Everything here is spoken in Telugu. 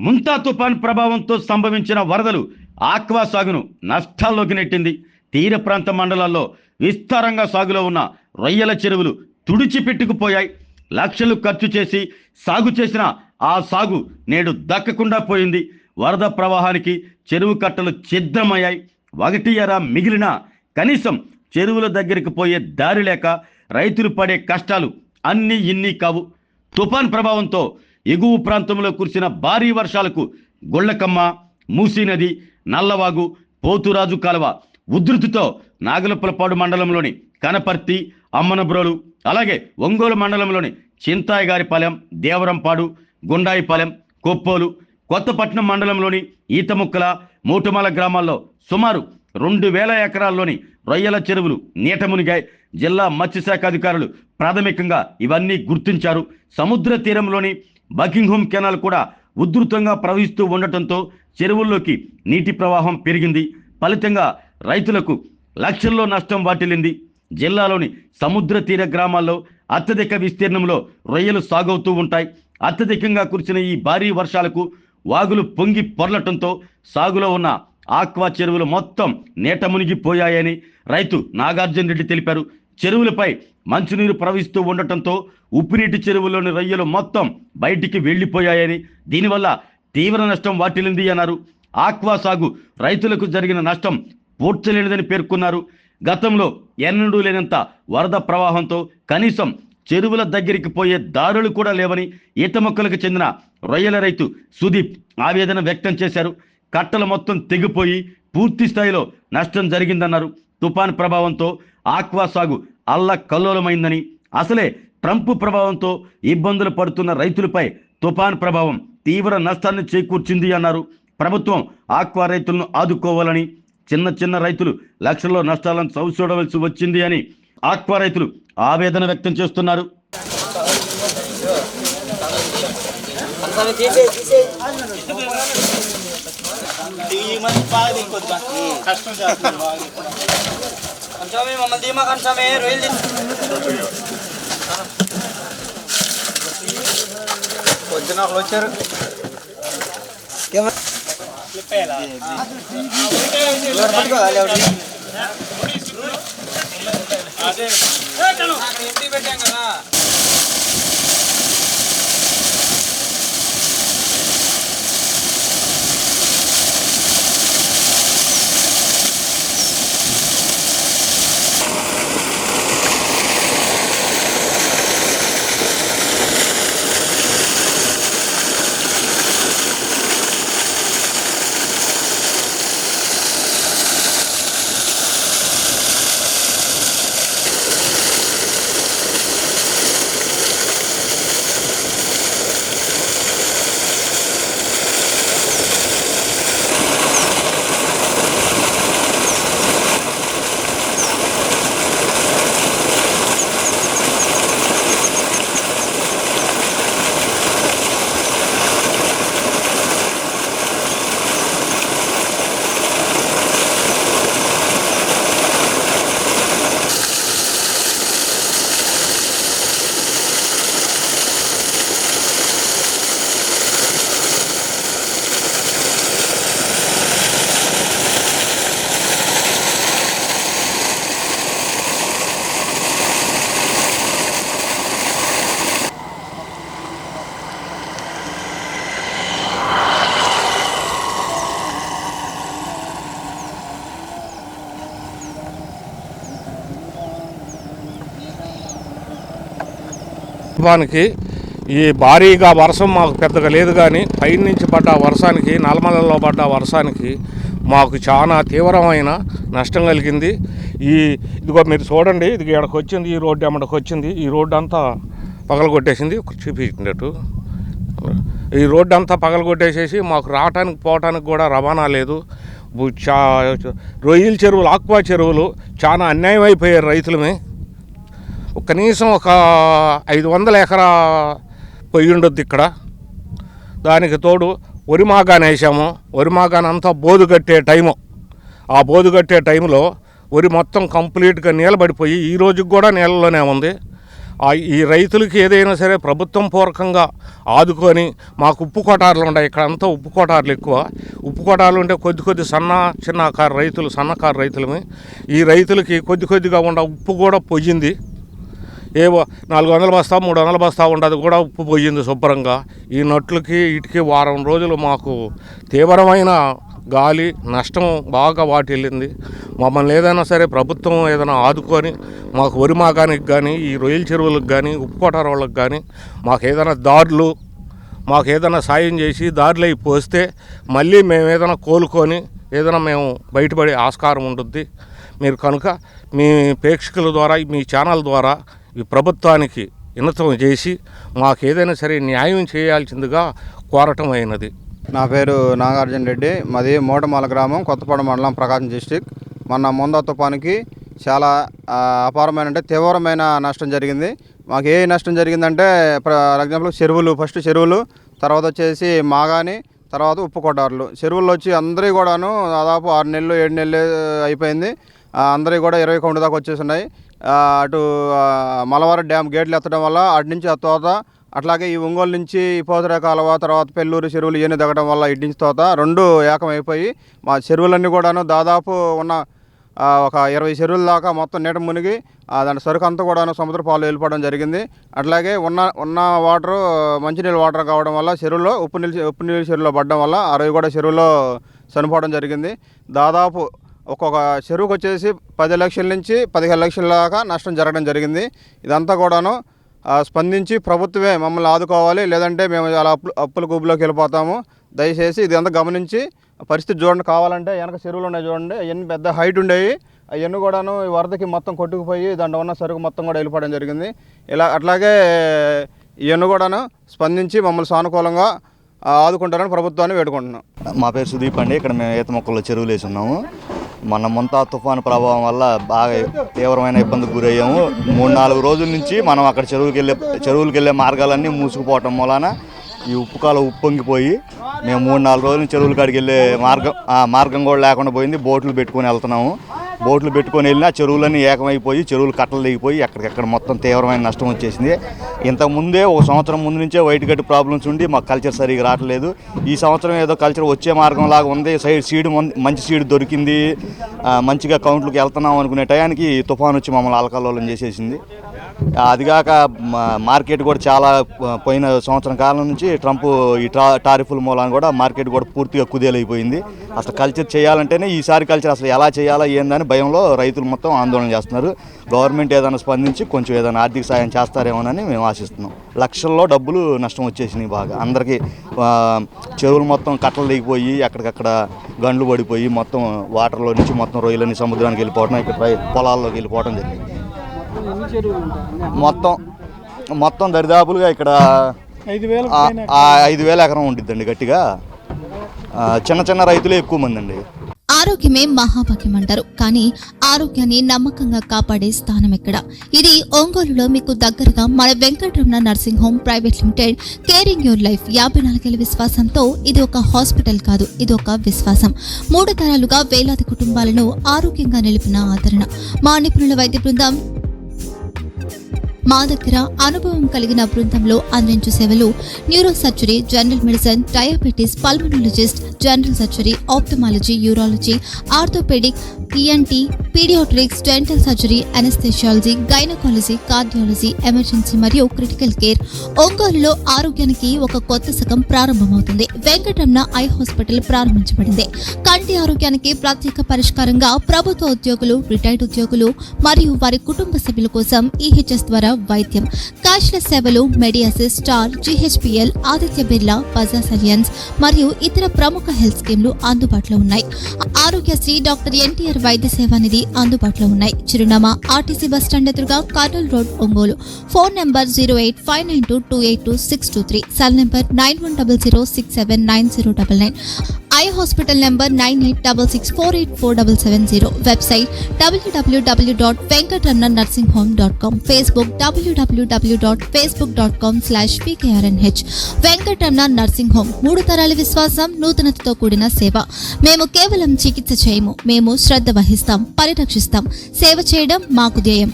ముంతా తుఫాన్ ప్రభావంతో సంభవించిన వరదలు ఆక్వా సాగును నష్టాల్లోకి నెట్టింది. తీర ప్రాంత మండలాల్లో విస్తారంగా సాగులో ఉన్న రొయ్యల చెరువులు తుడిచిపెట్టుకుపోయాయి. లక్షలు ఖర్చు చేసి సాగు చేసిన ఆ సాగు నేడు దక్కకుండా పోయింది. వరద ప్రవాహానికి చెరువు కట్టలు ఛిద్రమయ్యాయి. ఒకటి ఎర మిగిలిన కనీసం చెరువుల దగ్గరికి పోయే దారి లేక రైతులు పడే కష్టాలు అన్నీ ఇన్ని కావు. తుఫాన్ ప్రభావంతో ఎగువ ప్రాంతంలో కురిసిన భారీ వర్షాలకు గొళ్ళకమ్మ, మూసీ నది, నల్లవాగు, పోతురాజు కాలువ ఉధృతితో నాగలపులపాడు మండలంలోని కనపర్తి, అమ్మనబ్రోలు, అలాగే ఒంగోలు మండలంలోని చింతాయిగారిపాలెం, దేవరంపాడు, గుండాయిపాలెం, కొప్పోలు, కొత్తపట్నం మండలంలోని ఈతముక్కల, మూటుమల గ్రామాల్లో సుమారు 2000 ఎకరాల్లోని రొయ్యల చెరువులు నీట మునిగాయి. జిల్లా మత్స్యశాఖ అధికారులు ప్రాథమికంగా ఇవన్నీ గుర్తించారు. సముద్ర తీరంలోని బకింగ్హామ్ కెనాల్ కూడా ఉధృతంగా ప్రవహిస్తూ ఉండటంతో చెరువుల్లోకి నీటి ప్రవాహం పెరిగింది. ఫలితంగా రైతులకు లక్షల్లో నష్టం వాటిల్లింది. జిల్లాలోని సముద్ర తీర గ్రామాల్లో అత్యధిక విస్తీర్ణంలో రొయ్యలు సాగవుతూ ఉంటాయి. అత్యధికంగా కురిసిన ఈ భారీ వర్షాలకు వాగులు పొంగి పొర్లటంతో సాగులో ఉన్న ఆక్వా చెరువులు మొత్తం నీట మునిగిపోయాయని రైతు నాగార్జున రెడ్డి తెలిపారు. చెరువులపై మంచునీరు ప్రవహిస్తూ ఉండటంతో ఉప్పునీటి చెరువులోని రొయ్యలు మొత్తం బయటికి వెళ్లిపోయాయని, దీనివల్ల తీవ్ర నష్టం వాటిల్లింది అన్నారు. ఆక్వా సాగు రైతులకు జరిగిన నష్టం పూడ్చలేనిదని పేర్కొన్నారు. గతంలో ఎన్నడూ లేనంత వరద ప్రవాహంతో కనీసం చెరువుల దగ్గరికి పోయే దారులు కూడా లేవని ఈత మొక్కలకు చెందిన రొయ్యల రైతు సుదీప్ ఆవేదన వ్యక్తం చేశారు. కట్టలు మొత్తం తెగిపోయి పూర్తి స్థాయిలో నష్టం జరిగిందన్నారు. తుఫాన్ ప్రభావంతో ఆక్వా సాగు అల్లకల్లోలమైందని, అసలే ట్రంప్ ప్రభావంతో ఇబ్బందులు పడుతున్న రైతులపై తుఫాన్ ప్రభావం తీవ్ర నష్టాన్ని చేకూర్చింది అన్నారు. ప్రభుత్వం ఆక్వా రైతులను ఆదుకోవాలని, చిన్న రైతులు లక్షల్లో నష్టాలను చవిచూడవలసి వచ్చింది అని ఆక్వా రైతులు ఆవేదన వ్యక్తం చేస్తున్నారు. వచ్చారు పెట్టాం కదా. తుఫానికి ఈ భారీగా వర్షం మాకు పెద్దగా లేదు, కానీ పైనుంచి పడ్డ వర్షానికి, నల్లమలలో పడ్డ వర్షానికి మాకు చాలా తీవ్రమైన నష్టం కలిగింది. ఇదిగో మీరు చూడండి, ఇది ఇక్కడికి వచ్చింది, ఈ రోడ్డు ఎమ్మడికి వచ్చింది, ఈ రోడ్డు అంతా పగలగొట్టేసింది. చూపించినట్టు ఈ రోడ్డు అంతా పగలగొట్టేసేసి మాకు రావటానికి పోవటానికి కూడా రవాణా లేదు. రొయ్యల చెరువులు, ఆక్వా చెరువులు చాలా అన్యాయం అయిపోయారు రైతులమే. కనీసం ఒక 500 ఎకరా పొయ్యి ఉండొద్దు ఇక్కడ. దానికి తోడు వరి మాగాని వేసాము. వరి మాగాని అంతా బోదు కట్టే టైము. ఆ బోదు కట్టే టైంలో వరి మొత్తం కంప్లీట్గా నీళ్ళబడిపోయి ఈ రోజుకి కూడా నీళ్ళలోనే ఉంది. ఈ రైతులకి ఏదైనా సరే ప్రభుత్వం పూర్వకంగా ఆదుకొని మాకు ఉప్పు కొటార్లు ఉన్నాయి. ఇక్కడ అంతా ఉప్పు కొటార్లు ఎక్కువ. ఉప్పు కొటార్లు ఉంటే కొద్ది చిన్నకారు రైతులు సన్నకారు రైతులమే. ఈ రైతులకి కొద్దిగా ఉన్న ఉప్పు కూడా పొయ్యింది. ఏవో 400 బస్తా 300 బస్తా ఉండదు కూడా ఉప్పు పోయింది శుభ్రంగా. ఈ నట్లకి వీటికి వారం రోజులు మాకు తీవ్రమైన గాలి నష్టం బాగా వాటిల్లింది. మమ్మల్ని ఏదైనా సరే ప్రభుత్వం ఏదైనా ఆదుకొని మాకు వరి మాగానికి కానీ ఈ రొయ్యల చెరువులకు కానీ ఉప్పు కొటార వాళ్ళకి కానీ మాకు ఏదైనా దారులు మాకు ఏదైనా సాయం చేసి దారులు అయి పోస్తే మళ్ళీ మేము ఏదైనా కోలుకొని ఏదైనా మేము బయటపడే ఆస్కారం ఉంటుంది. మీరు కనుక మీ ప్రేక్షకుల ద్వారా మీ ఛానల్ ద్వారా ఈ ప్రభుత్వానికి వినతం చేసి మాకు ఏదైనా సరే న్యాయం చేయాల్సిందిగా కోరటం అయినది. నా పేరు నాగార్జున రెడ్డి. మాది మోటమాల గ్రామం, కొత్తపాడు మండలం, ప్రకాశం డిస్టిక్. మొన్న మొందా తుఫానుకి చాలా అపారమైన అంటే తీవ్రమైన నష్టం జరిగింది. మాకు ఏ నష్టం జరిగిందంటే ఫర్ ఎగ్జాంపుల్ ఫస్ట్ చెరువులు, తర్వాత వచ్చేసి మాగాని, తర్వాత ఉప్పు కొటార్లు. చెరువుల్లో వచ్చి అందరి కూడాను దాదాపు 6 నెలలు 7 నెలలు అయిపోయింది. అందరికీ కూడా 20 కౌంట్ దాకా వచ్చేస్తున్నాయి. అటు మలవారం డ్యామ్ గేట్లు ఎత్తడం వల్ల అటు నుంచి తోత, అట్లాగే ఈ ఒంగోలు నుంచి పోతర కాలువ, తర్వాత పెళ్ళూరు చెరువులు ఇవన్నీ దిగడం వల్ల ఇటు నుంచి తోత రెండు ఏకమైపోయి మా చెరువులన్నీ కూడాను దాదాపు ఉన్న ఒక 20 చెరువుల దాకా మొత్తం నీట మునిగి దాని సరుకు అంతా కూడాను సముద్ర పాలు వెళ్ళిపోవడం జరిగింది. అట్లాగే ఉన్న వాటరు మంచినీళ్ళ వాటర్ కావడం వల్ల చెరువులో ఉప్పు నీళ్ళు చెరువులో పడడం వల్ల 60 కూడా చెరువులో చనిపోవడం జరిగింది. దాదాపు ఒక్కొక్క చెరువుకు వచ్చేసి 10 లక్షల నుంచి 15 లక్షల దాకా నష్టం జరగడం జరిగింది. ఇదంతా కూడాను స్పందించి ప్రభుత్వమే మమ్మల్ని ఆదుకోవాలి, లేదంటే మేము అలా అప్పుల గుబులోకి వెళ్ళిపోతాము. దయచేసి ఇది అంతా గమనించి పరిస్థితి చూడండి. కావాలంటే వెనక చెరువులు ఉన్నాయి చూడండి, అవన్నీ పెద్ద హైట్ ఉండేవి, అవన్నీ కూడాను ఈ వరదకి మొత్తం కొట్టుకుపోయి దాంట్లో ఉన్న సరుకు మొత్తం కూడా వెళ్ళిపోవడం జరిగింది. అట్లాగే ఇవన్నీ కూడాను స్పందించి మమ్మల్ని సానుకూలంగా ఆదుకుంటారని ప్రభుత్వాన్ని వేడుకుంటున్నాం. మా పేరు సుదీప్ అండి. ఇక్కడ మేము ఈత మొక్కల్లో చెరువులు వేసి ఉన్నాము. మన మొంతా తుఫాను ప్రభావం వల్ల బాగా తీవ్రమైన ఇబ్బందికి గురయ్యాము. 3-4 రోజుల నుంచి మనం అక్కడ చెరువులకు వెళ్ళే మార్గాలన్నీ మూసుకుపోవటం మూలాన ఈ ఉప్పు కాలం ఉప్పొంగిపోయి మేము 3-4 రోజుల నుంచి చెరువుల కాడికి వెళ్ళే మార్గం కూడా లేకుండా పోయింది. బోట్లు పెట్టుకొని వెళ్తున్నాము. బోట్లు పెట్టుకొని వెళ్ళినా చెరువులన్నీ ఏకమైపోయి చెరువులు కట్టలు దిగిపోయి ఎక్కడికెక్కడ మొత్తం తీవ్రమైన నష్టం వచ్చేసింది. ఇంతకుముందే 1 సంవత్సరం ముందు నుంచే వైట్ గట్టి ప్రాబ్లమ్స్ ఉండి మాకు కల్చర్ సరిగా రావట్లేదు. ఈ సంవత్సరం ఏదో కల్చర్ వచ్చే మార్గం లాగా ఉంది. సీడ్ మంచి సీడ్ దొరికింది, మంచిగా కౌంట్లకు వెళ్తున్నాం అనుకునే టయానికి తుఫాను వచ్చి మమ్మల్ని అలకల్లోలం చేసేసింది. అదిగాక మార్కెట్ కూడా చాలా పోయిన సంవత్సరం కాలం నుంచి ట్రంప్ ఈ టారిఫ్ల మూలాన్ని కూడా మార్కెట్ కూడా పూర్తిగా కుదేలైపోయింది. అసలు కల్చర్ చేయాలంటేనే ఈసారి కల్చర్ అసలు ఎలా చేయాలా ఏందని భయంలో రైతులు మొత్తం ఆందోళన చేస్తున్నారు. గవర్నమెంట్ ఏదైనా స్పందించి కొంచెం ఏదైనా ఆర్థిక సాయం చేస్తారేమోనని మేము ఆశిస్తున్నాం. లక్షల్లో డబ్బులు నష్టం వచ్చేసినాయి బాగా. అందరికీ చెరువులు మొత్తం కట్టలు దిగిపోయి ఎక్కడికక్కడ గండ్లు పడిపోయి మొత్తం వాటర్లో నుంచి మొత్తం రొయ్యలన్నీ సముద్రానికి వెళ్ళిపోవడం, ఇక్కడ పొలాల్లోకి వెళ్ళిపోవడం జరిగింది. మొత్తం దరిదాపులుగా ఇక్కడ 5,000 ఎకరం ఉండిద్దండి. గట్టిగా చిన్న రైతులే ఎక్కువ మంది అండి. ఆరోగ్యమే మహాభాగ్యం అంటారు, కానీ ఆరోగ్యాన్ని నమ్మకంగా కాపాడే స్థానం ఎక్కడ? ఇది ఒంగోలులో మీకు దగ్గరగా మన Venkataramana nursing home private limited. Caring your life 54 ఏళ్ల విశ్వాసంతో ఇది ఒక హాస్పిటల్ కాదు, ఇది ఒక విశ్వాసం. 3 తరాలుగా వేలాది కుటుంబాలను ఆరోగ్యంగా నిలిపిన ఆదరణ. మా నిపుణుల వైద్య బృందం మా దగ్గర అనుభవం కలిగిన బృందంలో అందించే సేవలు neuro surgery, general medicine, diabetes, pulmonologist, general surgery, ophthalmology, urology, orthopaedic, ENT, paediatrics, dental surgery, anaesthesiology, gynaecology, cardiology, emergency మరియు క్రిటికల్ కేర్. ఒంగోలులో ఆరోగ్యానికి ఒక కొత్త శకం ప్రారంభమవుతుంది. వెంకటరమణ ఐ హాస్పిటల్ ప్రారంభించబడింది. కంటి ఆరోగ్యానికి ప్రత్యేక పరిష్కారంగా ప్రభుత్వ ఉద్యోగులు, రిటైర్డ్ ఉద్యోగులు మరియు వారి కుటుంబ సభ్యుల కోసం ఈహెచ్ఎస్ ద్వారా వైద్యం, క్యాష్లెస్ సేవలు, మెడియాసిస్, స్టార్, జీహెచ్పిఎల్, ఆదిత్య బిర్లా, బజాజ్ అలియన్స్ మరియు ఇతర ప్రముఖ హెల్త్ స్కీమ్లు అందుబాటులో ఉన్నాయి. ఆరోగ్యశ్రీ, డాక్టర్ ఎన్టీఆర్ వైద్య సేవా నిధి అందుబాటులో ఉన్నాయి. చిరునామా ఆర్టీసీ బస్టాండ్ ఎదురుగా, Kurnool road, Ongole. Phone number 08592282623, cell number 9100679099, eye hospital number 9866484770, website www.venkatramanarsinghome.com, Facebook www.facebook.com/pkrnh. Venkataramana nursing home, 3 తరాల విశ్వాసం, నూతనతతో కూడిన సేవ. మేము కేవలం చికిత్స చేయము, మేము శ్రద్ధ వహిస్తాం, పరిరక్షిస్తాం. సేవ చేయడం మాకు ధ్యేయం.